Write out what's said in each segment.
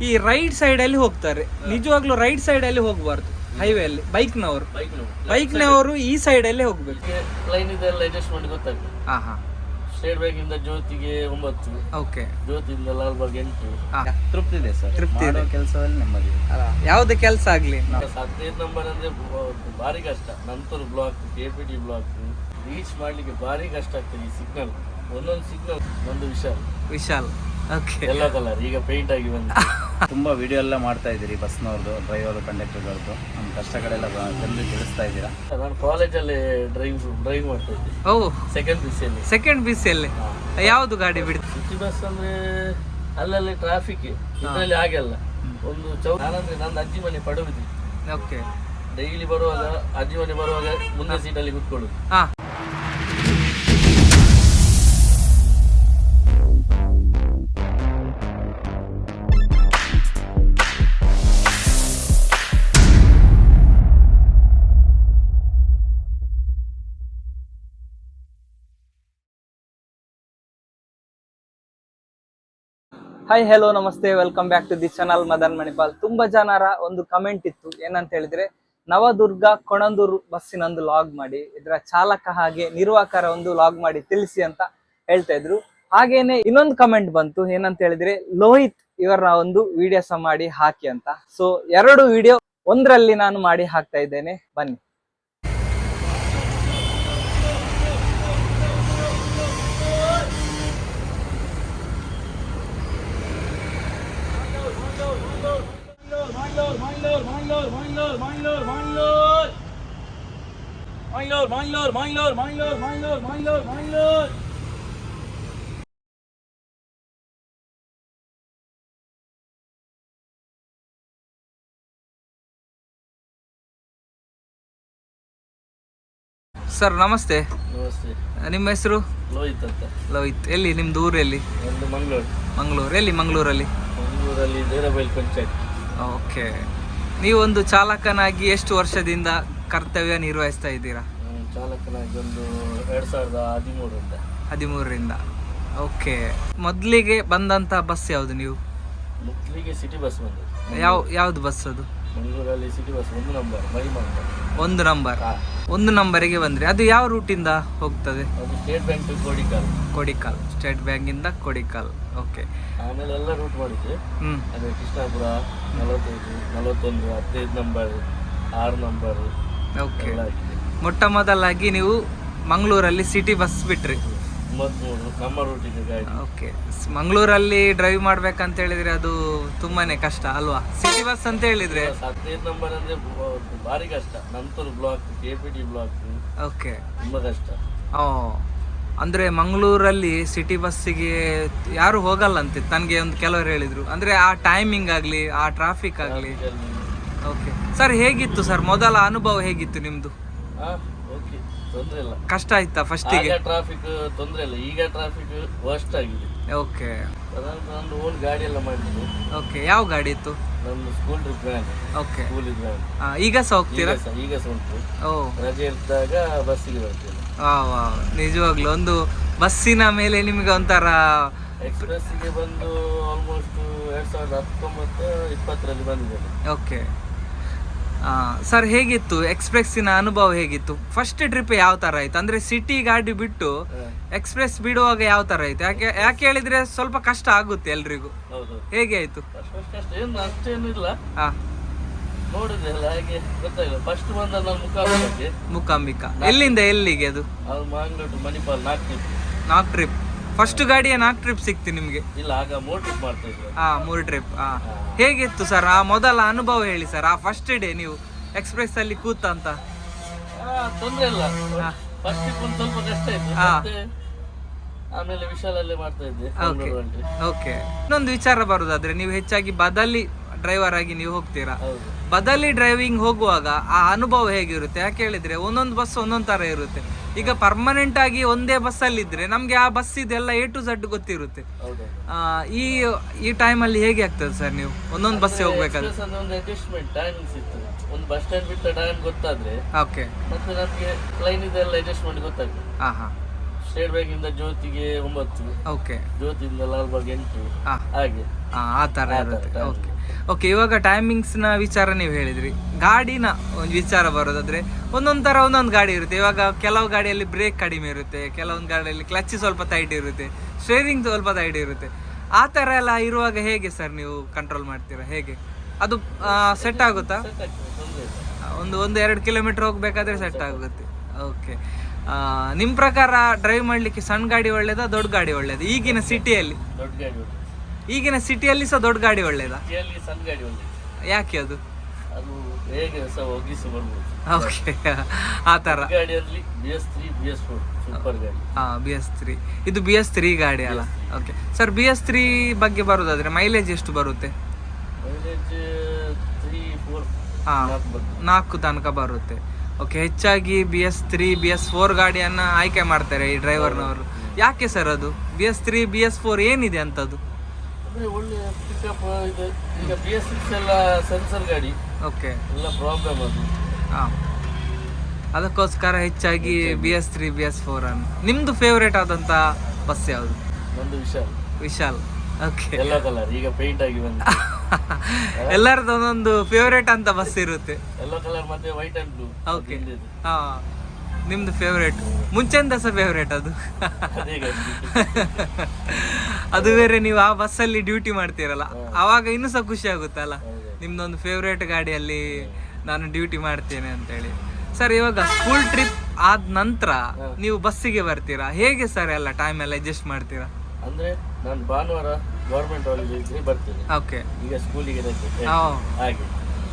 ಈ right side ಅಲ್ಲಿ ಹೋಗ್ತಾರೆ, ನಿಜವಾಗ್ಲೂ ರೈಟ್ ಸೈಡ್ ಅಲ್ಲಿ ಹೋಗಬಾರ್ದು ಹೈವೇ ಅಲ್ಲಿ. ಬೈಕ್ನವರು ಈ ಸೈಡ್ ಅಲ್ಲೇ ಹೋಗ್ಬೇಕು. ಲೈನ್ ಇದೆಲ್ಲ ಅಡ್ಜಸ್ಟ್ಮೆಂಟ್ ಗೊತ್ತಾಗ್ತದೆ. ಹಾ ಹಾ, ಸ್ಟೇಟ್ ಬ್ಯಾಂಕ್ ಇಂದ ಜ್ಯೋತಿಗೆ 9, ಓಕೆ, ಜ್ಯೋತಿಯಿಂದ ಲಾಲ್ಬಾಗ್ 8. ತೃಪ್ತಿ ಇದೆ ಸರ್, ತೃಪ್ತಿ ಇದೆ. ಕೆಲಸದಲ್ಲಿ ನೆಮ್ಮದಿ. ಯಾವುದೇ ಕೆಲಸ ಆಗ್ಲಿ 15 ನಂಬರ್ ಅಂದ್ರೆ ಭಾರಿ ಕಷ್ಟ. Nanthur block, KPT block reach ಮಾಡ್ಲಿಕ್ಕೆ ಭಾರಿ ಕಷ್ಟ ಆಗ್ತದೆ. ಈ ಸಿಗ್ನಲ್, ಒಂದೊಂದು ಸಿಗ್ನಲ್ ಒಂದು ವಿಶಾಲ್. ಓಕೆ, ಎಲ್ಲ ಕಲರ್ ಈಗ ಪೇಂಟ್ ಆಗಿ ಬಂದು ತುಂಬಾ ವಿಡಿಯೋ ಎಲ್ಲ ಮಾಡ್ತಾ ಇದ್ದೀರಿ, ಬಸ್ನವ್ರದ್ದು, ಡ್ರೈವರ್, ಕಂಡಕ್ಟರ್ಗಳದ್ದು ನಮ್ಮ ಕಷ್ಟಗಳೆಲ್ಲ ಬಂದು ತಿಳಿಸ್ತಾ ಇದ್ದೀರಾ. ನಾನು ಕಾಲೇಜಲ್ಲಿ ಡ್ರೈವ್ ಮಾಡ್ತಾ ಇದ್ದೆ. ಓ, ಸೆಕೆಂಡ್ ಬಿ ಸಿ ಅಲ್ಲಿ ಯಾವ್ದು ಗಾಡಿ ಬಿಡ್ತು? ಸಿಟಿ ಬಸ್ ಅಂದ್ರೆ ಅಲ್ಲಲ್ಲಿ ಟ್ರಾಫಿಕ್, ಇದರಲ್ಲಿ ಹಾಗೆಲ್ಲ ಒಂದು ನಾನಂದ್ರೆ ನನ್ನ ಅಜ್ಜಿ ಮನೆ ಪಡುವಿದ್ವಿ. ಓಕೆ, ಡೈಲಿ ಬರುವಾಗ ಅಜ್ಜಿ ಮನೆ ಬರುವಾಗ ಮುಂದೆ ಸೀಟಲ್ಲಿ ಕೂತ್ಕೊಳ್ಳುದು. ಹಾ, hi, hello, namaste, welcome back to the channel Madan Manipal. ತುಂಬಾ ಜನರ ಒಂದು ಕಮೆಂಟ್ ಇತ್ತು, ಏನಂತ ಹೇಳಿದ್ರೆ ನವದುರ್ಗ ಕೊಣಂದೂರು ಬಸ್ಸಿನೊಂದು ಲಾಗ್ ಮಾಡಿ, ಇದರ ಚಾಲಕ ಹಾಗೆ ನಿರ್ವಾಹಕರ ಒಂದು ಲಾಗ್ ಮಾಡಿ ತಿಳಿಸಿ ಅಂತ ಹೇಳ್ತಾ ಇದ್ರು. ಹಾಗೇನೆ ಇನ್ನೊಂದು ಕಮೆಂಟ್ ಬಂತು, ಏನಂತ ಹೇಳಿದ್ರೆ ಲೋಹಿತ್ ಇವರ ಒಂದು ವಿಡಿಯೋಸ ಮಾಡಿ ಹಾಕಿ ಅಂತ. ಸೊ 2 ವಿಡಿಯೋ ಒಂದರಲ್ಲಿ ನಾನು ಮಾಡಿ ಹಾಕ್ತಾ ಇದ್ದೇನೆ, ಬನ್ನಿ. ಸರ್ ನಮಸ್ತೆ. ನಮಸ್ತೆ. ನಿಮ್ಮ ಹೆಸರು? ಲೋಹಿತ್ ಅಂತ. ಲೋಹಿತ್. ಎಲ್ಲಿ ನಿಮ್ದು ಊರು? ಎಲ್ಲಿ? ಒಂದು ಮಂಗಳೂರು. ಎಲ್ಲಿ ಮಂಗಳೂರಲ್ಲಿ? ದೇರಬೈಲ್ ಪಂಚಾಯತ್. ಓಕೆ, ನೀವೊಂದು ಚಾಲಕನಾಗಿ ಎಷ್ಟು ವರ್ಷದಿಂದ ಕರ್ತವ್ಯ ನಿರ್ವಹಿಸ್ತಾ ಇದ್ದೀರಾ? ಚಾಲಕನಾಗಿ ಒಂದು 2013 13ರಿಂದ. ಓಕೆ, ಮೊದಲಿಗೆ ಬಂದಂತ ಬಸ್ ಯಾವುದು ನೀವು? ಮೊದಲಿಗೆ ಸಿಟಿ ಬಸ್ ಬಂದದ್ದು. ಯಾವ್ದು ಬಸ್ ಅದು? ಮಂಗಳೂರಲ್ಲಿ ಸಿಟಿ ಬಸ್ 1 ನಂಬರ್ ಮಹಿಮಾ ಅಂತ. 1 ನಂಬರಿಗೆ ಬಂದ್ರಿ. ಅದು ಯಾವ ರೂಟಿಂದ ಹೋಗ್ತದೆ? ಅದು state bank to Kodikal. State bank ಇಂದ ಕೋಡಿಕಾಲ್. ಓಕೆ, ಆಮೇಲೆ ಎಲ್ಲ ರೂಟ್ ಮಾಡಿದ್ವಿ. ಅದೇ ಕೃಷ್ಣಾಪುರ 45, 41, 15 ನಂಬರ್, 6 ನಂಬರ್. ಓಕೆ, ಮೊಟ್ಟ ಮೊದಲಾಗಿ ನೀವು ಮಂಗಳೂರಲ್ಲಿ ಸಿಟಿ ಬಸ್ ಬಿಟ್ರಿ. 33 ನಮ್ಮ ರೂಟಿಗೆ ಗಾಡಿ. ಓಕೆ, ಮಂಗಳೂರಲ್ಲಿ ಡ್ರೈವ್ ಮಾಡ್ಬೇಕಂತ ಹೇಳಿದ್ರೆ ಅದು ತುಂಬಾನೇ ಕಷ್ಟ ಅಲ್ವಾ? ಸಿಟಿ ಬಸ್ ಅಂತ ಹೇಳಿದ್ರೆ 15 ನಂಬರ್ ಅಂದ್ರೆ ಭಾರಿ ಕಷ್ಟ. Nanthur block, KPT block. Okay, ತುಂಬಾ ಕಷ್ಟ. ಅಂದ್ರೆ ಮಂಗಳೂರಲ್ಲಿ ಸಿಟಿ ಬಸ್ಸಿಗೆ ಯಾರು ಹೋಗಲ್ಲ ಅಂತ ನನಗೆ ಒಂದು ಕೆಲವರು ಹೇಳಿದ್ರು. ಅಂದ್ರೆ ಆ ಟೈಮಿಂಗ್ ಆಗ್ಲಿ, ಆ ಟ್ರಾಫಿಕ್ ಆಗ್ಲಿ. ಓಕೆ ಸರ್, ಹೇಗಿತ್ತು ಸರ್ ಮೊದಲ ಅನುಭವ? ಹೇಗಿತ್ತು ನಿಮ್ದು? ಓಕೆ, ತೊಂದ್ರೆ ಇಲ್ಲ. ಕಷ್ಟ ಆಯ್ತಾ ಫಸ್ಟಿಗೆ? ಟ್ರಾಫಿಕ್ ತೊಂದ್ರೆ ಇಲ್ಲ, ಈಗ ಟ್ರಾಫಿಕ್ ವರ್ಸ್ಟ್ ಆಗಿದೆ. ಓಕೆ, ನಂದು ಓನ್ ಗಾಡಿ ಎಲ್ಲ ಮಾಡಿದ್ದು. ಓಕೆ, ಯಾವ ಗಾಡಿ ಇತ್ತು? ನಮ್ದು school trip van. Okay, school van. ಈಗ ಸಹ ಹೋಗ್ತೀರಾ? ಈಗ ಸಹ ಉಂಟು. ಓ, ರಜೆ ಇದ್ದಾಗ ಬಸ್ಸಿಗೆ ಬರ್ತೀವಿ. ನಿಜವಾಗ್ಲು ಒಂದು ಬಸ್ಸಿನ ಮೇಲೆ ನಿಮ್ಗೆ ಒಂಥರ. ಎಕ್ಸ್ಪ್ರೆಸ್ಸಿಗೆ ಬಂದು ಆಲ್ಮೋಸ್ಟ್ 2019, 2020 ಬಂದಿದ್ದೇನೆ. ಓಕೆ ಸರ್, ಹೇಗಿತ್ತು ಎಕ್ಸ್ಪ್ರೆಸ್ಸಿನ ಅನುಭವ? ಹೇಗಿತ್ತು ಫಸ್ಟ್ ಟ್ರಿಪ್? ಯಾವ ತರ ಆಯ್ತು? ಅಂದ್ರೆ ಸಿಟಿ ಗಾಡಿ ಬಿಟ್ಟು ಎಕ್ಸ್ಪ್ರೆಸ್ ಬಿಡುವಾಗ ಯಾವ ತರ ಆಯ್ತು? ಯಾಕೆ ಹೇಳಿದ್ರೆ ಸ್ವಲ್ಪ ಕಷ್ಟ ಆಗುತ್ತೆ ಎಲ್ರಿಗೂ. ಹೇಗೆ ಆಯ್ತು? ಏನು ಅಷ್ಟೇನು ಇಲ್ಲ, ನೋಡಿದೆ ಅಲ್ಲ, ಹಾಗೆ ಗೊತ್ತಾಗಿಲ್ಲ. ಫಸ್ಟ್ ಬಂದ ನಾನು ಮುಕಾಂಬಿಕಾ. ಎಲ್ಲಿಂದ ಎಲ್ಲಿಗೆ ಅದು? Mangaluru to Manipal 4 trip. First ಗಾಡಿಯ 4 ಟ್ರಿಪ್ ಸಿಕ್ತಿ ನಿಮ್ಗೆ? ಇಲ್ಲ, ಆಗ 3 ಟ್ರಿಪ್ ಮಾಡ್ತಾ ಇದ್ವಿ. 3 ಟ್ರಿಪ್. ಹೇಗಿತ್ತು ಸರ್ ಆ ಮೊದಲ ಅನುಭವ? ಹೇಳಿ ಸರ್, ಆ ಫಸ್ಟ್ ಡೇ ನೀವು ಎಕ್ಸ್ಪ್ರೆಸ್ ಅಲ್ಲಿ ಕೂತ ಅಂತ. ತೊಂದ್ರೆ ಇಲ್ಲ, ಫಸ್ಟ್ ಟ್ರಿಪ್ ಒಂದು ಸ್ವಲ್ಪ ಕಷ್ಟ ಇತ್ತು. ಆಮೇಲೆ ವಿಶಾಲಲ್ಲೇ ಮಾಡ್ತಾ ಇದ್ದೆ. ಓಕೆ, ಇನ್ನೊಂದು ವಿಚಾರ ಬರುದಾದ್ರೆ, ನೀವು ಹೆಚ್ಚಾಗಿ ಬದಲಿ ಡ್ರೈವರ್ ಆಗಿ ನೀವು ಹೋಗ್ತೀರಾ. ಬದಲಿ ಡ್ರೈವಿಂಗ್ ಹೋಗುವಾಗ ಆ ಅನುಭವ ಹೇಗಿರುತ್ತೆ? ಯಾಕೆ ಹೇಳಿದ್ರೆ ಒಂದೊಂದು ಬಸ್ ಒಂದೊಂದು ತರ ಇರುತ್ತೆ. ಈಗ ಪರ್ಮನೆಂಟ್ ಆಗಿ ಒಂದೇ ಬಸ್ ಅಲ್ಲಿ ಇದ್ರೆ ನಮ್ಗೆ ಆ ಬಸ್ ಇದೆಲ್ಲ A to Z ಗೊತ್ತಿರುತ್ತೆ. ಈ ಟೈಮ್ ಅಲ್ಲಿ ಹೇಗೆ ಆಗ್ತದೆ ಸರ್? ನೀವು ಒಂದೊಂದು ಬಸ್ ಹೋಗ್ಬೇಕಾದ್ರೆ ಒಂದು ಅಡ್ಜಸ್ಟ್ಮೆಂಟ್ ಟೈಮಿಂಗ್ಸ್ ಇತ್ತು. ಒಂದು ಬಸ್ ಸ್ಟ್ಯಾಂಡ್ ಬಿಟ್ಟ ಟೈಮ್ ಗೊತ್ತಾದ್ರೆ ಓಕೆ, ಮತ್ತೆ ನಮಗೆ ಲೈನ್ ಇದೆಲ್ಲ ಅಡ್ಜಸ್ಟ್ಮೆಂಟ್ ಗೊತ್ತಾಗ್ತದೆ. ಸ್ಟೇಟ್ ಬ್ಯಾಂಕ್ ಇಂದ ಜ್ಯೋತಿಗೆ 9, ಓಕೆ ಜ್ಯೋತಿಯಿಂದ ಲಾಲ್ಬಾಗ್ 8 ಹಾ ಹಾಗೆ. ಆ ಥರ ಇರುತ್ತೆ. ಓಕೆ ಓಕೆ, ಇವಾಗ ಟೈಮಿಂಗ್ಸ್ನ ವಿಚಾರ ನೀವು ಹೇಳಿದ್ರಿ. ಗಾಡಿನ ಒಂದು ವಿಚಾರ ಬರೋದಾದ್ರೆ ಒಂದೊಂದು ಥರ ಒಂದೊಂದು ಗಾಡಿ ಇರುತ್ತೆ. ಇವಾಗ ಕೆಲವು ಗಾಡಿಯಲ್ಲಿ ಬ್ರೇಕ್ ಕಡಿಮೆ ಇರುತ್ತೆ, ಕೆಲವೊಂದು ಗಾಡಿಯಲ್ಲಿ ಕ್ಲಚ್ ಸ್ವಲ್ಪ ಟೈಟ್ ಇರುತ್ತೆ, ಸ್ಟೇರಿಂಗ್ ಸ್ವಲ್ಪ ಟೈಟ್ ಇರುತ್ತೆ. ಆ ಥರ ಎಲ್ಲ ಇರುವಾಗ ಹೇಗೆ ಸರ್ ನೀವು ಕಂಟ್ರೋಲ್ ಮಾಡ್ತೀರಾ? ಹೇಗೆ ಅದು ಸೆಟ್ ಆಗುತ್ತಾ? ಒಂದು 1-2 ಕಿಲೋಮೀಟರ್ ಹೋಗ್ಬೇಕಾದ್ರೆ ಸೆಟ್ ಆಗುತ್ತೆ. ಓಕೆ, ನಿಮ್ಮ ಪ್ರಕಾರ ಡ್ರೈವ್ ಮಾಡಲಿಕ್ಕೆ ಸಣ್ಣ ಗಾಡಿ ಒಳ್ಳೇದಾ ದೊಡ್ಡ ಗಾಡಿ ಒಳ್ಳೇದು? ಈಗಿನ ಸಿಟಿಯಲ್ಲಿ ದೊಡ್ಡ ಗಾಡಿ ಒಳ್ಳೆ, ಈಗಿನ ಸಿಟಿಯಲ್ಲಿ ಸಹ ದೊಡ್ಡ ಗಾಡಿ ಒಳ್ಳೇದಾ? ಸಿಟಿಯಲ್ಲಿ ಸಣ್ಣ ಗಾಡಿ ಒಳ್ಳೆ. ಯಾಕೆ ಅದು? ಅದು ಹೇಗೆ ಸಹ ಒಗ್ಗಿಸಿ ಬರ್ಬೋದು. ಓಕೆ, ಆ ಥರ ಗಾಡಿಯಲ್ಲಿ BS3 BS4 ಸೂಪರ್ ಗಾಡಿ. BS3 ಇದು BS3 ಗಾಡಿ ಅಲ್ಲ? ಓಕೆ ಸರ್, BS3 ಬಗ್ಗೆ ಬರೋದಾದ್ರೆ ಮೈಲೇಜ್ ಎಷ್ಟು ಬರುತ್ತೆ? ಮೈಲೇಜ್ 3-4 4 ತನಕ ಬರುತ್ತೆ. ಓಕೆ, ಹೆಚ್ಚಾಗಿ BS3 BS4 ಗಾಡಿಯನ್ನ ಆಯ್ಕೆ ಮಾಡ್ತಾರೆ ಈ ಡ್ರೈವರ್ನವರು. ಯಾಕೆ ಸರ್ ಅದು? BS3 BS4 ಏನಿದೆ ಅಂತದ್ದು? ಅಂದ್ರೆ ಒಳ್ಳೆ ಪಿಕಪ್ ಇದೆ. ಈಗ BS6 ಎಲ್ಲ ಸೆನ್ಸರ್ ಗಾಡಿ, ಓಕೆ ಎಲ್ಲ ಪ್ರಾಬ್ಲಮ್ ಅದು. ಅದಕ್ಕೋಸ್ಕರ ಹೆಚ್ಚಾಗಿ BS3 BS4 ಅನ್ನು. ನಿಮ್ದು ಫೇವ್ರೇಟ್ ಆದಂತ ಬಸ್ ಯಾವುದು? ನಂದು ವಿಶಾಲ್. ಓಕೆ, ಎಲ್ಲೋ ಕಲರ್ ಈಗ ಪೇಂಟ್ ಆಗಿ ಬಂದು ಎಲ್ಲರದ್ದು ಒಂದೊಂದು ಫೇವ್ರೇಟ್ ಅಂತ ಬಸ್ ಇರುತ್ತೆ. ಎಲ್ಲೋ ಕಲರ್ ಮತ್ತೆ ವೈಟ್ ಅಂಡ್ ಬ್ಲೂ. ಓಕೆ, ನಿಮ್ದು ಫೇವ್ರೇಟ್ ಮುಂಚೆಂದ ಸಹ ಫೇವ್ರೇಟ್ ಅದು. ಅದೇ ಗಾಡಿ. ಅದು ಬೇರೆ ನೀವು ಆ ಬಸ್ಸಲ್ಲಿ ಡ್ಯೂಟಿ ಮಾಡ್ತೀರಲ್ಲ, ಅವಾಗ ಇನ್ನೂ ಸಹ ಖುಷಿ ಆಗುತ್ತಲ್ಲ, ನಿಮ್ದೊಂದು ಫೇವ್ರೇಟ್ ಗಾಡಿಯಲ್ಲಿ ನಾನು ಡ್ಯೂಟಿ ಮಾಡ್ತೇನೆ ಅಂತೇಳಿ. ಸರ್, ಇವಾಗ ಸ್ಕೂಲ್ ಟ್ರಿಪ್ ಆದ ನಂತರ ನೀವು ಬಸ್ಸಿಗೆ ಬರ್ತೀರಾ, ಹೇಗೆ ಸರ್ ಎಲ್ಲ ಟೈಮ್ ಎಲ್ಲ ಅಡ್ಜಸ್ಟ್ ಮಾಡ್ತೀರಾ? ಅಂದ್ರೆ ನಾನು ಭಾನುವಾರ ಗವರ್ಮೆಂಟ್ ಹಾಲಿಡೇ ಇದ್ರೆ ಬರ್ತೇನೆ. ಓಕೆ, ಈಗ ಸ್ಕೂಲಿಗೆ ಹಾಗೆ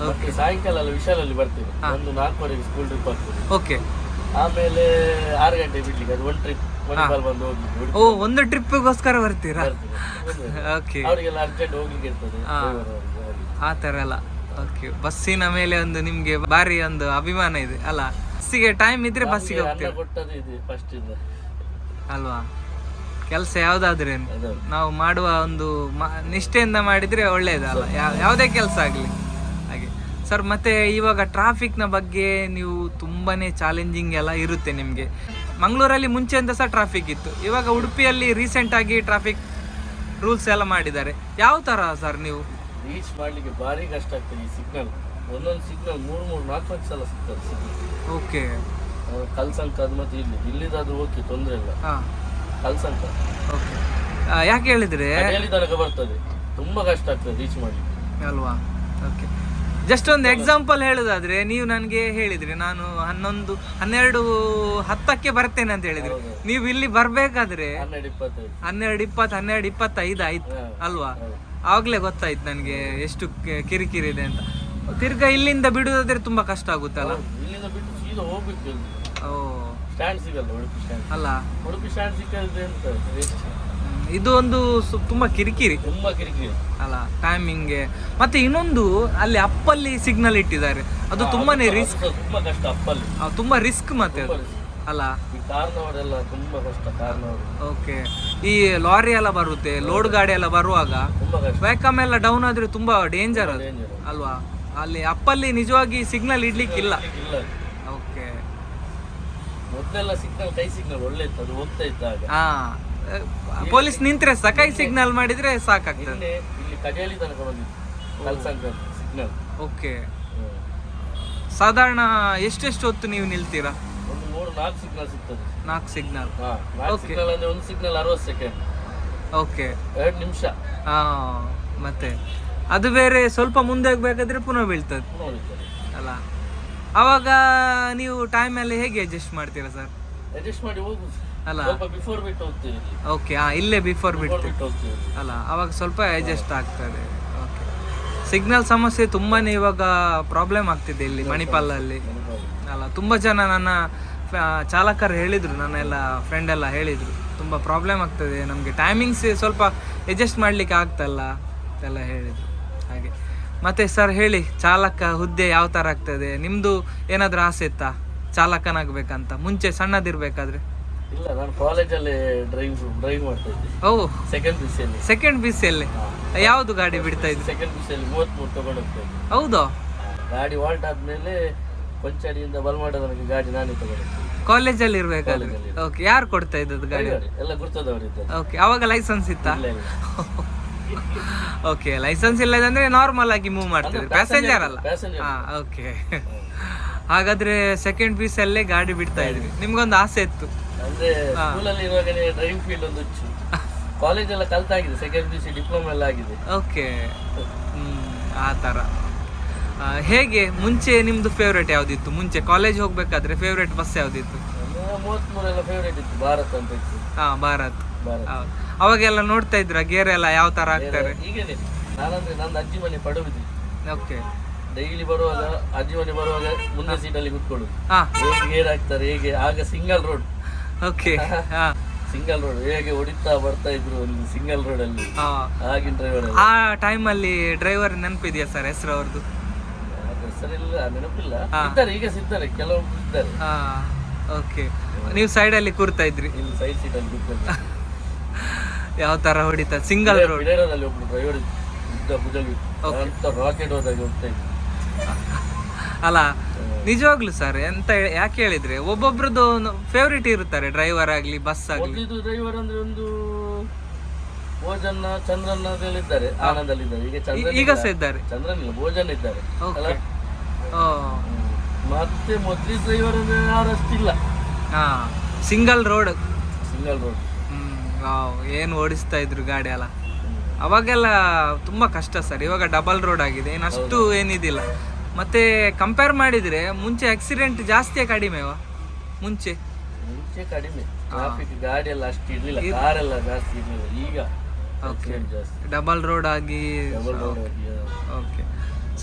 ಮತ್ತೆ ಸಾಯಂಕಾಲ ಎಲ್ಲ ವಿಶಾಲಲ್ಲಿ ಬರ್ತೇನೆ. ಒಂದು 4:15 ಸ್ಕೂಲ್ ಟ್ರಿಪ್ ಆಗ್ತದೆ. ಓಕೆ, ಆಮೇಲೆ 6 ಗಂಟೆ ಬಿಡ್ಲಿಕ್ಕೆ ಅದು 1 ಟ್ರಿಪ್ ಮಣಿಪಾಲ್ ಬಂದು ಹೋಗಿ. ಓ, ಒಂದು ಟ್ರಿಪ್ಗೋಸ್ಕರ ಬರ್ತೀರಾ? ಓಕೆ, ಅವರಿಗೆಲ್ಲ ಅರ್ಜೆಂಟ್ ಹೋಗ್ಲಿಕ್ಕೆ ಇರ್ತದೆ. ಆ ಥರ ಎಲ್ಲ. ಓಕೆ, ಬಸ್ಸಿನ ಮೇಲೆ ಒಂದು ನಿಮ್ಗೆ ಭಾರಿ ಒಂದು ಅಭಿಮಾನ ಇದೆ ಅಲ್ಲ? ಬಸ್ಸಿಗೆ ಟೈಮ್ ಇದ್ರೆ ಬಸ್ಸಿಗೆ ಹೋಗ್ತೀರಾ? ಕೊಟ್ಟದ್ದು ಇದೆ ಫಸ್ಟ್ ಇಂದ ಅಲ್ವಾ? ಕೆಲಸ ಯಾವ್ದಾದ್ರೇನು ನಾವು ಮಾಡುವ ಒಂದು ನಿಷ್ಠೆಯಿಂದ ಮಾಡಿದ್ರೆ ಒಳ್ಳೇದಲ್ಲ, ಯಾವುದೇ ಕೆಲಸ ಆಗಲಿ ಹಾಗೆ. ಸರ್, ಮತ್ತೆ ಇವಾಗ ಟ್ರಾಫಿಕ್ನ ಬಗ್ಗೆ ನೀವು ತುಂಬಾನೇ ಚಾಲೆಂಜಿಂಗ್ ಎಲ್ಲ ಇರುತ್ತೆ ನಿಮಗೆ. ಮಂಗಳೂರಲ್ಲಿ ಮುಂಚೆಯಿಂದ ಸಹ ಟ್ರಾಫಿಕ್ ಇತ್ತು, ಇವಾಗ ಉಡುಪಿಯಲ್ಲಿ ರೀಸೆಂಟ್ ಆಗಿ ಟ್ರಾಫಿಕ್ ರೂಲ್ಸ್ ಎಲ್ಲ ಮಾಡಿದ್ದಾರೆ. ಯಾವ ತರ ಸರ್ ನೀವು ರೀಚ್ ಮಾಡ್ಲಿಕ್ಕೆ ಭಾರಿ ಕಷ್ಟ ಆಗ್ತದೆ. ಈ ಸಿಗ್ನಲ್ ಒಂದೊಂದು ಸಿಗ್ನಲ್ 3-4 ಸಲ ಸಿಗ್ತದೆ ಸಿಗ್ನಲ್. ಓಕೆ, ಕಲ್ಸಂಕ ಅದು ಮತ್ತೆ ಇಲ್ಲಿದಾದ್ರೂ ಓಕೆ, ತೊಂದರೆ ಇಲ್ಲ. ಕಲ್ಸಂಕ ಓಕೆ, ಯಾಕೆ ಹೇಳಿದ್ರೆ ಎಲ್ಲಿ ತನಕ ಬರ್ತದೆ, ತುಂಬಾ ಕಷ್ಟ ಆಗ್ತದೆ ರೀಚ್ ಮಾಡ್ಲಿಕ್ಕೆ ಅಲ್ವಾ? ಓಕೆ, ಜಸ್ಟ್ ಒಂದು ಎಕ್ಸಾಂಪಲ್ ಹೇಳೋದಾದ್ರೆ, ನೀವು ನನಗೆ ಹೇಳಿದ್ರಿ ನಾನು 12:10ಕ್ಕೆ ಬರ್ತೇನೆ ಅಂತ ಹೇಳಿದ್ರಿ. ನೀವು ಇಲ್ಲಿ ಬರ್ಬೇಕಾದ್ರೆ 12:20 12:25 ಆಯ್ತು ಅಲ್ವಾ? ಆವಾಗಲೇ ಗೊತ್ತಾಯ್ತು ನನಗೆ ಎಷ್ಟು ಕಿರಿಕಿರಿ ಇದೆ ಅಂತ. ತಿರ್ಗಾ ಇಲ್ಲಿಂದ ಬಿಡುದಾದ್ರೆ ತುಂಬಾ ಕಷ್ಟ ಆಗುತ್ತಲ್ಲ? ಇಲ್ಲಿಂದ ಬಿಟ್ಟು ಸೀದಾ ಹೋಗ್ಬೇಕು. ಓ, ಸ್ಟ್ಯಾಂಡ್ ಸಿಗಲ್ಲ ಉಡುಪಿ ಸ್ಟ್ಯಾಂಡ್ ಅಲ್ಲ? ಉಡುಪಿ ಸ್ಟ್ಯಾಂಡ್ ಸಿಕ್ಕದ್ರೆ ಇದು ಒಂದು ತುಂಬಾ ಕಿರಿಕಿರಿ ಅಲ್ಲ ಟೈಮಿಂಗ್. ಮತ್ತೆ ಇನ್ನೊಂದು ಅಲ್ಲಿ ಅಪ್ಪಲ್ಲಿ ಸಿಗ್ನಲ್ ಇಟ್ಟಿದ್ದಾರೆ, ಅದು ತುಂಬಾನೇ ರಿಸ್ಕ್, ತುಂಬಾ ಕಷ್ಟ ಅಪ್ಪಲ್ಲಿ, ತುಂಬಾ ರಿಸ್ಕ್ ಮತ್ತೆ ಅದು ಅಲ್ಲ? ಈ ಕಾರ್ನವರೆಲ್ಲ ತುಂಬಾ ಕಷ್ಟ. ಕಾರ್ನವರು ಓಕೆ, ಈ ಲಾರಿ ಎಲ್ಲ ಬರುತ್ತೆ, ಲೋಡ್ ಗಾಡಿ ಎಲ್ಲ ಬರುವಾಗ ವೇಕಮ್ ಎಲ್ಲ ಡೌನ್ ಆದ್ರೆ ತುಂಬಾ ಡೇಂಜರ್ ಅದು ಅಲ್ವಾ? ಅಲ್ಲಿ ಅಪ್ಪಲ್ಲಿ ನಿಜವಾಗಿ ಸಿಗ್ನಲ್ ಇಡ್ಲಿಕ್ಕಿಲ್ಲ. ಓಕೆ, ಮೊದಲೆಲ್ಲ ಸಿಗ್ನಲ್ ಕೈ ಸಿಗ್ನಲ್ ಒಳ್ಳೆ ಇತ್ತು, ಅದು ಹೋಗ್ತಾ ಇದ್ದಾಗ ಪೊಲೀಸ್ ನಿಂತ್ರೆ ಕೈ ಸಿಗ್ನಲ್ ಮಾಡಿದ್ರೆ ಸಾಕಾಗ್ತದೆ. ಇಲ್ಲಿ ಕಜೇಲಿ ತನಕ ಬಂದಿತ್ತು ಕಲ್ಸಂಕ ಸಿಗ್ನಲ್. ಓಕೆ, ಸಾಧಾರಣ ಎಷ್ಟೆಷ್ಟು ಹೊತ್ತು ನೀವು ನಿಲ್ತೀರಾ? ಒಂದು 3-4 ಸಿಗ್ನಲ್ ಸಿಗ್ತದೆ. 4 ಸಿಗ್ನಲ್? ಸಿಗ್ನಲ್ ಅಂದ್ರೆ ಒಂದು ಸಿಗ್ನಲ್ 60 ಸೆಕೆಂಡ್. ಓಕೆ, 2 ನಿಮಿಷ. ಮತ್ತೆ ಅದು ಬೇರೆ ಸ್ವಲ್ಪ ಮುಂದೆ ಹೋಗ್ಬೇಕಾದ್ರೆ ಪುನಃ ಬೀಳ್ತದೆ ಅಲ್ಲ? ಅವಾಗ ನೀವು ಟೈಮ್ ಅಲ್ಲಿ ಹೇಗೆ ಅಡ್ಜಸ್ಟ್ ಮಾಡ್ತೀರಾ ಸರ್? ಅಡ್ಜಸ್ಟ್ ಮಾಡಿ ಹೋಗುದು ಅಲ್ಲ? ಸ್ವಲ್ಪ ಬಿಫೋರ್ ಬಿಟ್ಟು ಹೋಗ್ತೀವಿ. ಓಕೆ, ಇಲ್ಲೇ ಬಿಫೋರ್ ಬಿಟ್ಟು ಹೋಗ್ತೀವಿ ಅಲ್ಲ? ಅವಾಗ ಸ್ವಲ್ಪ ಅಡ್ಜಸ್ಟ್ ಆಗ್ತದೆ. ಓಕೆ, ಸಿಗ್ನಲ್ ಸಮಸ್ಯೆ ತುಂಬಾನೇ ಇವಾಗ ಪ್ರಾಬ್ಲಮ್ ಆಗ್ತಿದೆ ಇಲ್ಲಿ ಮಣಿಪಾಲಲ್ಲಿ ಅಲ್ಲ? ತುಂಬ ಜನ ನನ್ನ ಚಾಲಕರು ಹೇಳಿದರು, ನನ್ನೆಲ್ಲ ಫ್ರೆಂಡ್ ಎಲ್ಲ ಹೇಳಿದರು, ತುಂಬ ಪ್ರಾಬ್ಲಮ್ ಆಗ್ತದೆ ನಮಗೆ, ಟೈಮಿಂಗ್ಸ್ ಸ್ವಲ್ಪ ಅಡ್ಜಸ್ಟ್ ಮಾಡಲಿಕ್ಕೆ ಆಗ್ತಲ್ಲ ಅಂತೆಲ್ಲ ಹೇಳಿದರು ಹಾಗೆ. ಮತ್ತೆ ಸರ್ ಹೇಳಿ, ಚಾಲಕ ಹುದ್ದೆ ಯಾವ ಥರ ಆಗ್ತದೆ? ನಿಮ್ಮದು ಏನಾದರೂ ಆಸೆ ಇತ್ತಾ ಚಾಲಕನಾಗಬೇಕಂತ ಮುಂಚೆ ಸಣ್ಣದಿರ್ಬೇಕಾದ್ರೆ? ಇಲ್ಲ, ನಾನು ಕಾಲೇಜಲ್ಲಿ ಡ್ರೈವ್ ಮಾಡ್ತಾ ಇದ್ದೆ. ಓ, ಸೆಕೆಂಡ್ BC-ಯಲ್ಲಿ ಯಾವುದು ಗಾಡಿ ಬಿಡ್ತಾ ಇದ್ದೆ? ಸೆಕೆಂಡ್ BC-ಯಲ್ಲಿ 33 ತಗೊಂಡು ಹೋಗ್ತಾ ಇದ್ದೆ. ಹೌದಾ? ಗಾಡಿ ವಾಲ್ಟ್ ಆದ್ಮೇಲೆ ಕೊಂಚಾಡಿಯಿಂದ ಬಲ್ಮಾಡ ನನಗೆ ಗಾಡಿ ನಾನೇ ತಗೊಂಡು ಕಾಲೇಜಲ್ಲಿ ಇರ್ಬೇಕಾದ್ರೆ. ಕಾಲೇಜಲ್ಲಿ. ಓಕೆ, ಯಾರು ಕೊಡ್ತಾ ಇದ್ದದ್ದು ಗಾಡಿ? ಎಲ್ಲ ಗುರ್ತದವರು ಇದ್ದಾರೆ. ಓಕೆ, ಅವಾಗ ಲೈಸೆನ್ಸ್ ಇತ್ತಾ? ಇಲ್ಲ, ಇಲ್ಲ. ಓಕೆ, ಲೈಸೆನ್ಸ್ ಇಲ್ಲದಂದ್ರೆ ನಾರ್ಮಲ್ ಆಗಿ ಮೂವ್ ಮಾಡ್ತಿದ್ರು, ಪ್ಯಾಸೆಂಜರ್ ಅಲ್ಲ? Passenger. ಹಾ, ಓಕೆ. ಹಾಗಾದ್ರೆ ಸೆಕೆಂಡ್ ಪೀಸ್ ಅಲ್ಲೇ ಗಾಡಿ ಬಿಡ್ತಾ ಇದ್ರಿ, ನಿಮ್ಗೊಂದು ಆಸೆ ಇತ್ತು? ಅಂದ್ರೆ ಸ್ಕೂಲಲ್ಲಿ ಇರುವಾಗ ಡ್ರೈವಿಂಗ್ ಫೀಲ್ಡ್ ಒಂದು ಹುಚ್ಚು. ಕಾಲೇಜ್ ಎಲ್ಲ ಕಲ್ತಾಗಿದೆ, ಸೆಕೆಂಡ್ PUC ಡಿಪ್ಲೊಮಾ ಎಲ್ಲ ಆಗಿದೆ. ಓಕೆ, ಆ ಥರ. ಹೇಗೆ ಮುಂಚೆ ನಿಮ್ದು ಫೇವ್ರೇಟ್ ಯಾವ್ದಿತ್ತು? ಮುಂಚೆ ಕಾಲೇಜ್ ಹೋಗ್ಬೇಕಾದ್ರೆ ಫೇವ್ರೇಟ್ ಬಸ್ ಯಾವ್ದಿತ್ತು? 33 ಎಲ್ಲ ಫೇವ್ರೇಟ್ ಇತ್ತು, ಭಾರತ್ ಅಂತ ಇತ್ತು. ಹಾ, ಭಾರತ್. ಭಾರತ್. ಹೌದು. ಅವಾಗೆಲ್ಲ ನೋಡ್ತಾ ಇದ್ರ ಗೇರ್ ಎಲ್ಲ ಯಾವ ತರ ಹಾಕ್ತಾರೆ? ಹೀಗೇನೆ ನಾನಂದ್ರೆ ನಂದು ಅಜ್ಜಿ ಮನೆ ಪಡುಬಿದ್ರಿ. ಓಕೆ. ಡೈಲಿ ಬರುವಾಗ ಅಜ್ಜಿ ಮನೆ ಬರುವಾಗ ಮುಂದೆ ಸೀಟಲ್ಲಿ ಕುತ್ಕೊಳ್ಳುದು. ಹಾ, ಹೇಗೆ ಗೇರ್ ಹಾಕ್ತಾರೆ, ಹೇಗೆ ಆಗ ಸಿಂಗಲ್ ರೋಡ್. ಓಕೆ. ಹಾ, ಸಿಂಗಲ್ ರೋಡ್ ಹೇಗೆ ಹೊಡಿತಾ ಬರ್ತಾ ಇದ್ರು ಒಂದು ಸಿಂಗಲ್ ರೋಡ್ ಅಲ್ಲಿ. ಆಗಿನ ಡ್ರೈವರ್ ಆ ಟೈಮಲ್ಲಿ ಡ್ರೈವರ್ ನೆನಪಿದೆಯಾ ಸರ್ ಹೆಸರು ಅವ್ರದ್ದು? ಹೆಸರಿಲ್ಲ, ನೆನಪಿಲ್ಲ. ಇದ್ದಾರೆ, ಈಗ ಸಿಗ್ತಾರೆ, ಕೆಲವೊಬ್ರು ಇದ್ದಾರೆ. ಹಾ, ಓಕೆ. ನೀವು ಸೈಡ್ ಅಲ್ಲಿ ಕೂರ್ತಾ ಇದ್ರಿ, ಇಲ್ಲಿ ಸೈಡ್ ಸೀಟ್ ಅಲ್ಲಿ ಕೂತ್ಕೊಂಡು. ಯಾವ ತರ ಹೊಡಿತಾ? Single road. ಬಿಡೇರದಲ್ಲಿ ಒಬ್ರು ಡ್ರೈವರ್ ಇದ್ದ, ಭುಜಲ್ ಅಂತ ರಾಕೆಟ್ ಹೋದಾಗ ಹೋಗ್ತಾ ಇದ್ರು. ಅಲ್ಲ, ನಿಜವಾಗ್ಲು ಸರ್, ಎಂತ ಯಾಕೆ ಹೇಳಿದ್ರೆ ಒಬ್ಬೊಬ್ರದ್ದು ಫೇವ್ರೇಟ್ ಇರುತ್ತಾರೆ, ಡ್ರೈವರ್ ಆಗ್ಲಿ ಬಸ್ ಆಗ್ಲಿ. ಮೊದಲಿದ್ದು ಡ್ರೈವರ್ ಅಂದ್ರೆ ಒಂದು ಭೋಜನ ಚಂದ್ರನ್ ಇದ್ದಾರೆ, ಆನಂದಲ್ಲಿ ಇದ್ದಾರೆ. ಈಗ ಚಂದ್ರನ್ ಈಗ ಸಹ ಇದ್ದಾರೆ. ಚಂದ್ರನ್ ಇಲ್ಲ, ಭೋಜನ್ ಇದ್ದಾರೆ. ಅಲ್ಲ? ಓಕೆ. ಓ, ಮತ್ತೆ ಮೊದಲಿ ಡ್ರೈವರ್ ಅಂದ್ರೆ ಯಾರಷ್ಟಿಲ್ಲ. ಹಾ, ಸಿಂಗಲ್ ರೋಡ್. Single road. ಏನು ಓಡಿಸ್ತಾ ಇದ್ರು ಗಾಡಿ ಅಲ್ಲ ಅವಾಗೆಲ್ಲ, ತುಂಬಾ ಕಷ್ಟ ಸರ್. ಇವಾಗ ಡಬಲ್ ರೋಡ್ ಆಗಿದೆ, ಏನಷ್ಟು ಏನಿದಿಲ್ಲ. ಮತ್ತೆ ಕಂಪೇರ್ ಮಾಡಿದ್ರೆ ಮುಂಚೆ ಆಕ್ಸಿಡೆಂಟ್ ಜಾಸ್ತಿಯೇ ಕಡಿಮೆವಾ? ಮುಂಚೆ ಕಡಿಮೆ ಟ್ರಾಫಿಕ್, ಗಾಡಿ ಎಲ್ಲ ಅಷ್ಟು ಇರ್ಲಿಲ್ಲ, ಕಾರ್ ಎಲ್ಲ ಜಾಸ್ತಿ ಇರ್ಲಿಲ್ಲ. ಈಗ accident ಜಾಸ್ತಿ, ಡಬಲ್ ರೋಡ್ ಆಗಿ. ಡಬಲ್ ರೋಡ್ ಆಗಿ. ಓಕೆ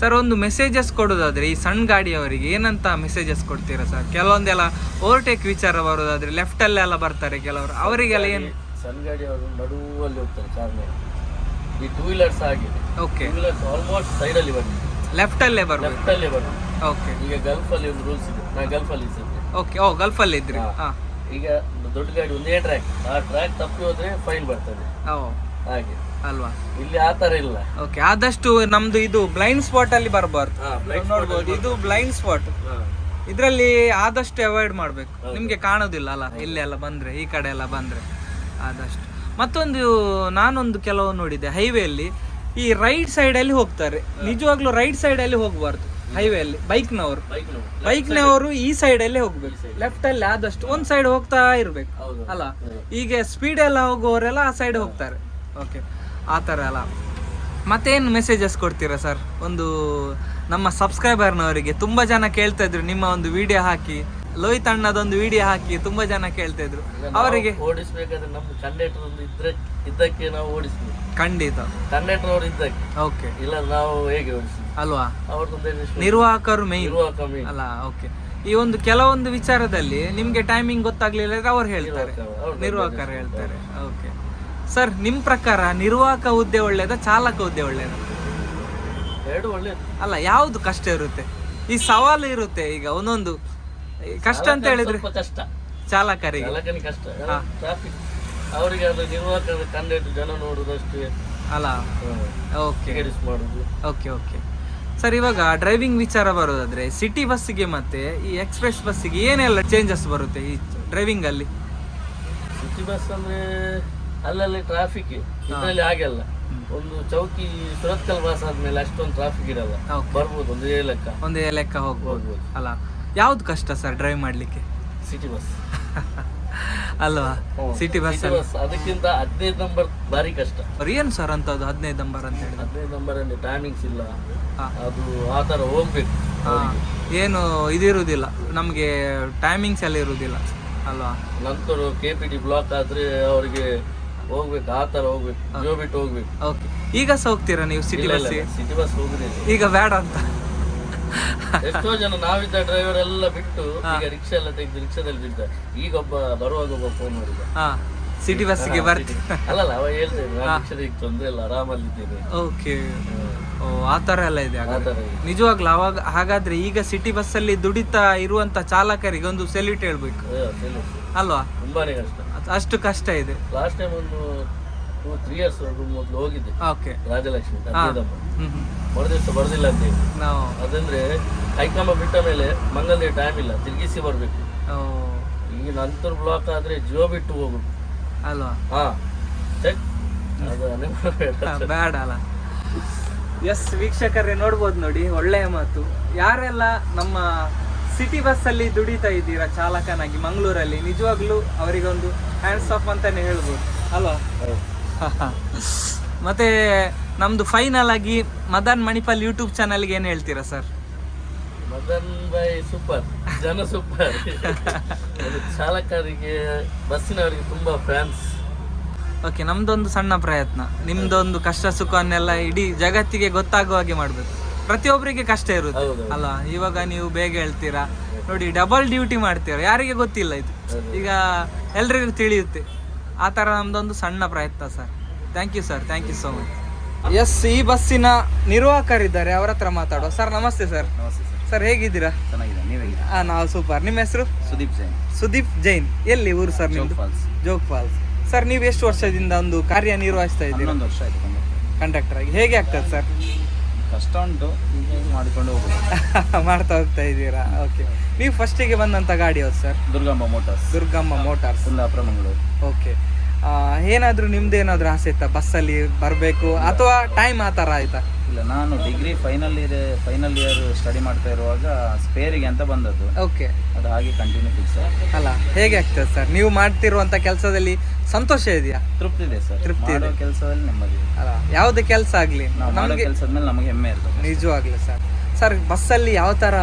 ಸರ್, ಒಂದು ಮೆಸೇಜಸ್ ಕೊಡೋದಾದ್ರೆ ಈ ಸಣ್ಣ ಗಾಡಿಯವರಿಗೆ ಏನಂತ ಮೆಸೇಜಸ್ ಕೊಡ್ತೀರಾ ಸರ್? ಕೆಲವೊಂದೆಲ್ಲ ಓವರ್ಟೇಕ್ ವಿಚಾರ ಬರೋದಾದ್ರೆ ಲೆಫ್ಟ್ ಅಲ್ಲೆಲ್ಲ ಬರ್ತಾರೆ ಕೆಲವರು, ಅವರಿಗೆಲ್ಲ ಏನು? ಸಣ್ಣ ಗಾಡಿ ಅವರು ನಡುವಲ್ಲಿ ಹೋಗ್ತಾರೆ ಕಾರ್ ಮೇಲೆ. ಈ ಟೂ ವೀಲರ್ಸ್ ಆಗಿದೆ. Okay. Two wheelers almost side ಅಲ್ಲಿ ಬಂದಿದೆ, ಲೆಫ್ಟ್ ಅಲ್ಲೇ ಬರ್ಬೇಕು. ಲೆಫ್ಟ್ ಅಲ್ಲೇ ಬರೋದು. ಓಕೆ. ಈಗ ಗಲ್ಫ್ ಅಲ್ಲಿ ಒಂದು ರೂಲ್ಸ್ ಇದೆ, ನಾ ಗಲ್ಫ್ ಅಲ್ಲಿ ಇದ್ದೆ. ಓಕೆ. ಓ, ಗಲ್ಫ್ ಅಲ್ಲಿ ಇದ್ರಿ? ಹಾ. ಈಗ ದೊಡ್ಡ ಗಾಡಿ ಒಂದೇ ಟ್ರ್ಯಾಕ್, ಆ ಟ್ರ್ಯಾಕ್ ತಪ್ಪಿ ಹೋದ್ರೆ ಫೈನ್ ಬರ್ತದೆ. ಓ, ಹಾಗೆ ಅಲ್ವಾ? ಇಲ್ಲಿ ಆ ತರ ಇಲ್ಲ. ಓಕೆ, ಆದಷ್ಟು ನಮ್ದು ಇದು ಬ್ಲೈಂಡ್ ಸ್ಪಾಟ್ ಅಲ್ಲಿ ಬರಬಾರ್ದು. ನೋಡ್ಬೋದು, ಇದು ಬ್ಲೈಂಡ್ ಸ್ಪಾಟ್. ಇದರಲ್ಲಿ ಆದಷ್ಟು ಅವಾಯ್ಡ್ ಮಾಡ್ಬೇಕು, ನಿಮ್ಗೆ ಕಾಣೋದಿಲ್ಲ ಅಲ್ಲ ಇಲ್ಲೆಲ್ಲ ಬಂದ್ರೆ, ಈ ಕಡೆ ಎಲ್ಲ ಬಂದ್ರೆ ಆದಷ್ಟು. ಮತ್ತೊಂದು ನಾನೊಂದು ಕೆಲವು ನೋಡಿದ್ದೆ, ಹೈವೇಯಲ್ಲಿ ಈ ರೈಟ್ ಸೈಡ್ ಅಲ್ಲಿ ಹೋಗ್ತಾರೆ. ನಿಜವಾಗ್ಲೂ ರೈಟ್ ಸೈಡ್ ಅಲ್ಲಿ ಹೋಗ್ಬಾರ್ದು ಹೈವೇ ಅಲ್ಲಿ. ಬೈಕ್ನವರು ಈ ಸೈಡ್ ಅಲ್ಲೇ ಹೋಗ್ಬೇಕು, ಲೆಫ್ಟ್ ಅಲ್ಲಿ ಆದಷ್ಟು ಒಂದ್ ಸೈಡ್ ಹೋಗ್ತಾ ಇರ್ಬೇಕು ಅಲ್ಲ. ಈಗ ಸ್ಪೀಡ್ ಎಲ್ಲ ಹೋಗುವವರೆಲ್ಲ ಆ ಸೈಡ್ ಹೋಗ್ತಾರೆ. ಓಕೆ, ಆ ಥರ ಅಲ್ಲ. ಮತ್ತೇನು ಮೆಸೇಜಸ್ ಕೊಡ್ತೀರಾ ಸರ್? ಒಂದು ನಮ್ಮ ಸಬ್ಸ್ಕ್ರೈಬರ್ನವರಿಗೆ ತುಂಬಾ ಜನ ಕೇಳ್ತಾ ಇದ್ರು, ನಿಮ್ಮ ಒಂದು ವಿಡಿಯೋ ಹಾಕಿ, ಲೋಹಿತ್ ಅಣ್ಣದೊಂದು ವಿಡಿಯೋ ಹಾಕಿ ತುಂಬಾ ಜನ ಕೇಳ್ತಾ ಇದ್ರು. ಅವರಿಗೆ ಓಡಿಸ್ಬೇಕಾದ್ರೆ ನಮ್ಮ ಕಂಡಕ್ಟರ್ ಒಂದು ಇದ್ದಕ್ಕೆ ನಾವು ಓಡಿಸ್ಬೇಕು. ಖಂಡಿತ ಕಂಡಕ್ಟರ್ ಅವರು ಇದ್ದಕ್ಕೆ. ಓಕೆ. ಇಲ್ಲ ನಾವು ಹೇಗೆ ಓಡಿಸ್ತೀವಿ ಅಲ್ವಾ? ಅವ್ರದ್ದು ನಿರ್ವಾಹಕರು ಮೇನ್ ಅಲ್ಲ. ಓಕೆ. ಈ ಒಂದು ಕೆಲವೊಂದು ವಿಚಾರದಲ್ಲಿ ನಿಮ್ಗೆ ಟೈಮಿಂಗ್ ಗೊತ್ತಾಗ್ಲಿಲ್ಲ ಅಂದ್ರೆ ಅವ್ರು ಹೇಳ್ತಾರೆ, ನಿರ್ವಾಹಕರು ಹೇಳ್ತಾರೆ. ಓಕೆ ಸರ್, ನಿಮ್ ಪ್ರಕಾರ ನಿರ್ವಾಹಕ ಹುದ್ದೆ ಒಳ್ಳೇದ, ಚಾಲಕ ಹುದ್ದೆ ಒಳ್ಳೇದ? ಎರಡು ಒಳ್ಳೇದು. ಅಲ್ಲ, ಯಾವ್ದು ಕಷ್ಟ ಇರುತ್ತೆ? ಈ ಸವಾಲು ಇರುತ್ತೆ. ಈಗ ಒಂದೊಂದು ಕಷ್ಟ ಅಂತ ಹೇಳಿದ್ರೆ ಕಷ್ಟ ಚಾಲಕರಿಗೆ, ಚಾಲಕನಿಗೆ ಕಷ್ಟ. ಟ್ರಾಫಿಕ್ ಅವರಿಗೆ ಅದು ನಿರ್ವಾಹಕರ ಕಂಡಕ್ಟರ್ ಜನ ನೋಡುದಷ್ಟೇ ಅಲ್ಲ. ಓಕೆ ಮಾಡುದು. ಓಕೆ ಓಕೆ ಸರ್, ಇವಾಗ ಡ್ರೈವಿಂಗ್ ವಿಚಾರ ಬರೋದಾದ್ರೆ ಸಿಟಿ ಬಸ್ಸಿಗೆ ಮತ್ತೆ ಈ ಎಕ್ಸ್ಪ್ರೆಸ್ ಬಸ್ಸಿಗೆ ಏನೆಲ್ಲ ಚೇಂಜಸ್ ಬರುತ್ತೆ ಈ ಡ್ರೈವಿಂಗ್ ಅಲ್ಲಿ? ಸಿಟಿ ಬಸ್ ಅಂದ್ರೆ ಅಲ್ಲಲ್ಲಿ ಟ್ರಾಫಿಕ್, ಇದರಲ್ಲಿ ಹಾಗೆಲ್ಲ ಒಂದು ಚೌಕಿ ಸುರತ್ಕಲ್ ಬಸ್ ಆದ್ಮೇಲೆ ಅಷ್ಟೊಂದು ಟ್ರಾಫಿಕ್ ಇರಲ್ಲ, ಬರ್ಬೋದು ಒಂದೇ ಲೆಕ್ಕ ಹೋಗ್ಬೋದು ಅಲ್ಲ. ಯಾವ್ದು ಕಷ್ಟ ಸರ್ ಡ್ರೈವ್ ಮಾಡ್ಲಿಕ್ಕೆ? ಸಿಟಿ ಬಸ್ ಅಲ್ವಾ? ಸಿಟಿ ಬಸ್ ಅದಕ್ಕಿಂತ 15 ನಂಬರ್ ಭಾರಿ ಕಷ್ಟ. ಏನು ಸರ್ ಅಂತದ್ದು 15 ನಂಬರ್ ಅಂತ ಹೇಳಿ? 15 ನಂಬರ್ ಅಲ್ಲಿ ಟೈಮಿಂಗ್ಸ್ ಇಲ್ಲ, ಅದು ಆ ತರ ಹೋಗ್ಬೇಕು. ಏನು ಇದಿರುವುದಿಲ್ಲ ನಮ್ಗೆ, ಟೈಮಿಂಗ್ಸ್ ಎಲ್ಲ ಇರುವುದಿಲ್ಲ ಅಲ್ವಾ? ನಂತರ KPD ಬ್ಲಾಕ್ ಆದ್ರೆ ಅವ್ರಿಗೆ ಹೋಗ್ಬೇಕು, ಆ ತರ ಹೋಗ್ಬೇಕು, ಜೋ ಬಿಟ್ಟು ಹೋಗ್ಬೇಕು. ಓಕೆ. ಈಗ ಸಹ ಹೋಗ್ತೀರಾ ನೀವು ಸಿಟಿ ಬಸ್? ಸಿಟಿ ಬಸ್ ಹೋಗುದಿಲ್ಲ ಈಗ, ಬೇಡ ಅಂತ. ಎಷ್ಟೋ ಜನ ನಾವಿದ್ದ ಡ್ರೈವರ್ ಎಲ್ಲ ಬಿಟ್ಟು ಈಗ ರಿಕ್ಷಾ ಎಲ್ಲ ತೆಗೆದು ರಿಕ್ಷಾದಲ್ಲಿ ಬಿದ್ದಾರೆ. ಈಗ ಬರುವಾಗ ಒಬ್ಬ ಫೋನ್ ಮಾಡಿದ, ಸಿಟಿ ಬಸ್ಸಿಗೆ ಬರ್ತೀನಿ ಅಲ್ಲಲ್ಲ, ಅವ ಹೇಳ್ತೇವೆ ರಿಕ್ಷಾ ತೊಂದ್ರೆ ಇಲ್ಲ, ಆರಾಮಲ್ಲಿದ್ದೇನೆ. ಓಕೆ. ಓ, ಆ ತರ ಎಲ್ಲ ಇದೆ. ನಿಜವಾಗ್ಲೂ ಅವಾಗ ಹಾಗಾದ್ರೆ ಈಗ ಸಿಟಿ ಬಸ್ ಅಲ್ಲಿ ದುಡಿತಾ ಇರುವಂತ ಚಾಲಕರಿಗೆ ಒಂದು ಸೆಲ್ಯೂಟ್ ಹೇಳ್ಬೇಕು ಅಲ್ವಾ? ತುಂಬಾನೇ ಕಷ್ಟ, ಅಷ್ಟು ಕಷ್ಟ ಇದೆ. ಲಾಸ್ಟ್ ಟೈಮ್ ಒಂದು 2-3 years ಮೊದಲು ಹೋಗಿದ್ದೆ. ಓಕೆ. ರಾಜಲಕ್ಷ್ಮಿ ಮರುದಿವಸ ಬರುದಿಲ್ಲ ಅಂತ ಹೇಳಿ. ಅದಂದ್ರೆ ಕೈಕಂಬ ಬಿಟ್ಟ ಮೇಲೆ ಮಂಗಲ್ದೇ ಟೈಮ್ ಇಲ್ಲ, ತಿರುಗಿಸಿ ಬರ್ಬೇಕು. ಈಗ ನಂತರ ಬ್ಲಾಕ್ ಆದ್ರೆ ಜಿಯೋ ಬಿಟ್ಟು ಹೋಗುದು ಅಲ್ವಾ? ಹಾ ಚೆಕ್ ಅದು ಬೇಡ ಅಲ್ಲ. ಎಸ್ ವೀಕ್ಷಕರೇ, ನೋಡ್ಬೋದು ನೋಡಿ, ಒಳ್ಳೆಯ ಮಾತು. ಯಾರೆಲ್ಲ ನಮ್ಮ ಸಿಟಿ ಬಸ್ಸಲ್ಲಿ ದುಡಿತಾ ಇದ್ದೀರಾ ಚಾಲಕನಾಗಿ ಮಂಗಳೂರಲ್ಲಿ, ನಿಜವಾಗ್ಲೂ ಅವರಿಗೊಂದು ಹ್ಯಾಂಡ್ಸ್ ಆಫ್ ಅಂತಾನೆ ಹೇಳ್ಬೋದು ಅಲ್ವಾ? ಮತ್ತೆ ನಮ್ದು ಫೈನಲ್ ಆಗಿ ಮದನ್ ಮಣಿಪಾಲ್ ಯೂಟ್ಯೂಬ್ ಚಾನಲ್ಗೆ ಏನು ಹೇಳ್ತೀರಾ ಸರ್? ಮದನ್ ಬಾಯ್ ಸೂಪರ್, ಜನ ಸೂಪರ್. ಚಾಲಕರಿಗೆ ಬಸ್ಸಿನವರಿಗೆ ತುಂಬಾ ಫ್ಯಾನ್ಸ್. ಓಕೆ, ನಮ್ದೊಂದು ಸಣ್ಣ ಪ್ರಯತ್ನ, ನಿಮ್ದೊಂದು ಕಷ್ಟ ಸುಖವನ್ನೆಲ್ಲ ಇಡೀ ಜಗತ್ತಿಗೆ ಗೊತ್ತಾಗುವ ಹಾಗೆ ಮಾಡ್ಬೇಕು. ಪ್ರತಿಯೊಬ್ಬರಿಗೆ ಕಷ್ಟ ಇರುತ್ತೆ ಅಲ್ಲ. ಇವಾಗ ನೀವು ಬೇಗ ಹೇಳ್ತೀರಾ ನೋಡಿ, ಡಬಲ್ ಡ್ಯೂಟಿ ಮಾಡ್ತೀರಾ, ಯಾರಿಗೆ ಗೊತ್ತಿಲ್ಲ ಇದು, ಈಗ ಎಲ್ರಿಗೂ ತಿಳಿಯುತ್ತೆ. ಆ ಥರ ನಮ್ದೊಂದು ಸಣ್ಣ ಪ್ರಯತ್ನ sir. Thank you sir, thank you so much. Yes, ಈ ಬಸ್ಸಿನ ನಿರ್ವಾಹಕರಿದ್ದಾರೆ, ಅವರ ಹತ್ರ ಮಾತಾಡುವ. ಸರ್ ನಮಸ್ತೆ ಸರ್. ನಮಸ್ತೆ ಸರ್. ಸರ್ ಹೇಗಿದ್ದೀರಾ? ಚೆನ್ನಾಗಿದೆ, ನೀವು ಹೇಗಿದ್ದೀರಾ? ನಾವು ಸೂಪರ್. ನಿಮ್ಮ ಹೆಸರು? ಸುದೀಪ್ ಜೈನ್. ಸುದೀಪ್ ಜೈನ್. ಎಲ್ಲಿ ಊರು ಸರ್ ನಿಮ್ದು? ಫಾಲ್ಸ್. ಜೋಗ್ ಫಾಲ್ಸ್. ಸರ್ ನೀವು ಎಷ್ಟು ವರ್ಷದಿಂದ ಒಂದು ಕಾರ್ಯ ನಿರ್ವಹಿಸ್ತಾ ಇದ್ದೀರಾ 11 ವರ್ಷ ಆಯ್ತು ಕಂಡಕ್ಟರ್ ಆಗಿ? ಹೇಗೆ ಆಗ್ತದೆ ಸರ್? ಕಷ್ಟ ಉಂಟು, ಈಗ ಮಾಡಿಕೊಂಡು ಹೋಗುದು. ಮಾಡ್ತಾ ಹೋಗ್ತಾ ಇದ್ದೀರಾ? ಓಕೆ. ನೀವು ಫಸ್ಟಿಗೆ ಬಂದಂಥ ಗಾಡಿ ಯಾವ್ದು sir? Durgamma motors. Durgamma motors, Kundapura Mangaluru. Okay. ಏನಾದರೂ ನಿಮ್ದೇನಾದರೂ ಆಸೆ ಇತ್ತಾ ಬಸ್ಸಲ್ಲಿ ಬರಬೇಕು, ಅಥವಾ ಟೈಮ್ ಆ ಥರ ಆಯ್ತಾ? ಇಲ್ಲ, ನಾನು ಡಿಗ್ರಿ ಫೈನಲ್ ಇಯರ್ ಸ್ಟಡಿ ಮಾಡ್ತಾ ಇರುವಾಗ ಸ್ಪೇರಿಗೆ ಅಂತ ಬಂದದ್ದು. ಓಕೆ. ಅದು ಹಾಗೆ ಕಂಟಿನ್ಯೂ ಫಿಕ್ಸ್. ಅಲ್ಲ, ಹೇಗೆ ಆಗ್ತದೆ ಸರ್? ನೀವು ಮಾಡ್ತಿರುವಂಥ ಕೆಲಸದಲ್ಲಿ ಸಂತೋಷ ಇದೆಯಾ? ತೃಪ್ತಿ ಇದೆ ಸರ್. ತೃಪ್ತಿ ಇದೆ. ಮಾಡೋ ಕೆಲಸದಲ್ಲಿ ನೆಮ್ಮದಿ ಇದೆ. ಅಲ್ಲ, ಯಾವುದೇ ಕೆಲಸ ಆಗಲಿ ನಾವು ಮಾಡೋ ನಮಗೆ ಕೆಲಸದ ಮೇಲೆ ನಮಗೆ ಹೆಮ್ಮೆ ಇರ್ತದೆ. ನಿಜವಾಗ್ಲೂ ಸರ್. ಸರ್ ಬಸ್ಸಲ್ಲಿ ಯಾವ ಥರ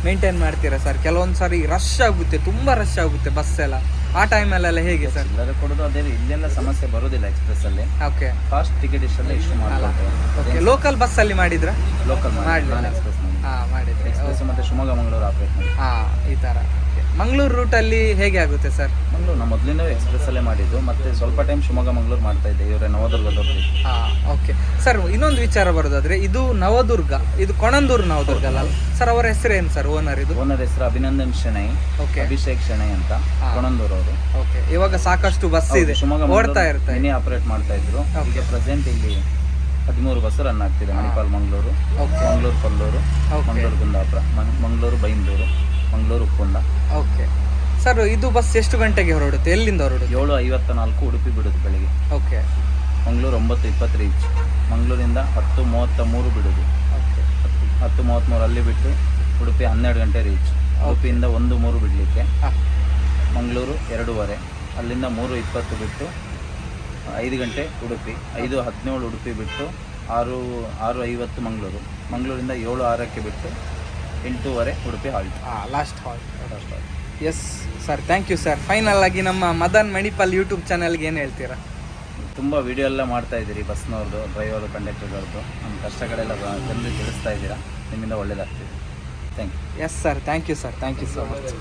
ಮೇಂಟೈನ್ ಮಾಡ್ತೀರಾ ಸರ್? ಕೆಲವೊಂದು ಸಾರಿ ರಶ್ ಆಗುತ್ತೆ, ತುಂಬ ರಶ್ ಆಗುತ್ತೆ ಬಸ್ ಎಲ್ಲ. ಆ ಟೈಮಲ್ಲೆಲ್ಲ ಹೇಗೆ ಸರ್? ಎಲ್ಲರೂ ಕೊಡೋದು ಅದೇ, ಇಲ್ಲೆಲ್ಲ ಸಮಸ್ಯೆ ಬರೋದಿಲ್ಲ ಎಕ್ಸ್ಪ್ರೆಸ್ ಅಲ್ಲಿ. ಓಕೆ. ಫಾಸ್ಟ್ ಟಿಕೆಟ್ ಇಷ್ಟೆಲ್ಲ ಇಶ್ಯೂ ಮಾಡ್ತಾರೆ. ಓಕೆ. ಲೋಕಲ್ ಬಸ್ಸಲ್ಲಿ ಮಾಡಿದ್ರಾ? ಲೋಕಲ್ ಮಾಡ್ಲಿಲ್ಲ. ನಾನು ಎಕ್ಸ್ಪ್ರೆಸ್ ಮಾಡಿ. ಮಾಡಿದ್ರಿ. ಎಕ್ಸ್ಪ್ರೆಸ್ ಮತ್ತೆ ಶಿವಮೊಗ್ಗ ಮಂಗಳೂರು ಆಪರೇಟ್ ಮಾಡಿ. ಈ ಥರ. ಮಂಗಳೂರು ರೂಟಲ್ಲಿ ಹೇಗೆ ಆಗುತ್ತೆ ಸರ್? ಮಂಗಳೂರು ನಾವು ಮೊದಲಿಂದ ಎಕ್ಸ್ಪ್ರೆಸ್ ಅಲ್ಲೇ ಮಾಡಿದ್ದು, ಮತ್ತೆ ಸ್ವಲ್ಪ ಟೈಮ್ ಶಿವಮೊಗ್ಗ ಮಂಗಳೂರು ಮಾಡ್ತಾ ಇದ್ದೆ. ಇವರೇ ನವದುರ್ಗದವ್ರು. Okay sir. ಇನ್ನೊಂದು ವಿಚಾರ ಬರೋದಾದ್ರೆ, ಇದು ನವದುರ್ಗ, ಇದು ಕೊಣಂದೂರು ನವದುರ್ಗ ಅಲ್ಲ ಸರ್? ಅವರ ಹೆಸರು ಏನು ಸರ್ ಓನರ್? ಇದು ಓನರ್ ಹೆಸರು ಅಭಿನಂದನ್ ಶೆಣೈ. ಓಕೆ. ಅಭಿಷೇಕ್ ಶೆಣೈ ಅಂತ, ಕೊಣಂದೂರು ಅವರು. ಓಕೆ. ಇವಾಗ ಸಾಕಷ್ಟು ಬಸ್ ಇದೆ, ಶಿವಮೊಗ್ಗ ಓಡ್ತಾ ಇರ್ತಾರೆ. ಮಿನಿ ಆಪರೇಟ್ ಮಾಡ್ತಾ ಇದ್ರು. ಈಗ ಪ್ರೆಸೆಂಟ್ ಇಲ್ಲಿ 13 ಬಸ್ ರನ್ ಆಗ್ತಿದೆ. ಮಣಿಪಾಲ್ ಮಂಗಳೂರು, ಮಂಗಳೂರು ಕೊಲ್ಲೂರು, ಮಂಗಳೂರು ಕುಂದಾಪುರ, ಮಂಗಳೂರು ಬೈಂದೂರು, ಮಂಗಳೂರು ಉಪ್ಪುಂದ. Okay sir. ಇದು ಬಸ್ ಎಷ್ಟು ಗಂಟೆಗೆ ಹೊರಡುತ್ತೆ? ಎಲ್ಲಿಂದ ಹೊರಡುತ್ತೆ? 7:54 ಉಡುಪಿ ಬಿಡುದು ಬೆಳಿಗ್ಗೆ. ಓಕೆ. ಮಂಗಳೂರು 9:20 ರೀಚ್. ಮಂಗಳೂರಿಂದ 10:33 ಬಿಡುದು. ಓಕೆ. 10:33 ಅಲ್ಲಿ ಬಿಟ್ಟು ಉಡುಪಿ 12 ಗಂಟೆ ರೀಚ್. ಉಡುಪಿಯಿಂದ 1:03 ಬಿಡಲಿಕ್ಕೆ. ಮಂಗಳೂರು 2:15. ಅಲ್ಲಿಂದ 3:20 ಬಿಟ್ಟು 5 ಗಂಟೆ ಉಡುಪಿ. 5:17 ಉಡುಪಿ ಬಿಟ್ಟು 6:50 ಮಂಗಳೂರು. ಮಂಗಳೂರಿಂದ 7:06 ಬಿಟ್ಟು 8:15 Udupi halt. Last halt. Yes sir, thank you sir. Final ಆಗಿ ನಮ್ಮ ಮದನ್ ಮಣಿಪಾಲ್ ಯೂಟ್ಯೂಬ್ ಚಾನಲ್ಗೆ ಏನು ಹೇಳ್ತೀರಾ? ತುಂಬ ವಿಡಿಯೋ ಎಲ್ಲ ಮಾಡ್ತಾ ಇದ್ದೀರಿ, ಬಸ್ನವ್ರದ್ದು, ಡ್ರೈವರ್, ಕಂಡಕ್ಟರ್ಗಳದ್ದು. ನಮ್ಮ ಕಷ್ಟಗಳೆಲ್ಲ ಜನರಿಗೆ ತಿಳಿಸ್ತಾ ಇದ್ದೀರಾ. ನಿಮ್ಮಿಂದ ಒಳ್ಳೇದಾಗ್ತಿದೆ. Thank you. Yes sir, thank you sir, thank you so much.